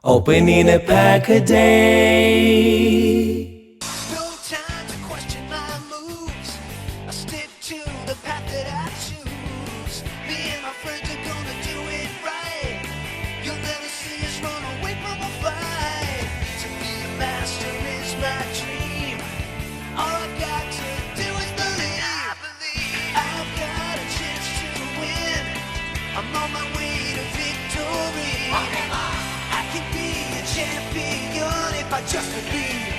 Opening a pack a day. No time to question my moves. I stick to the path that I choose. Me and my friends are gonna do it right. You'll never see us run away from a fight. To be a master is my dream. All I got to do is believe. I've got a chance to win. I'm on my way to victory. I can be a champion if I just believe.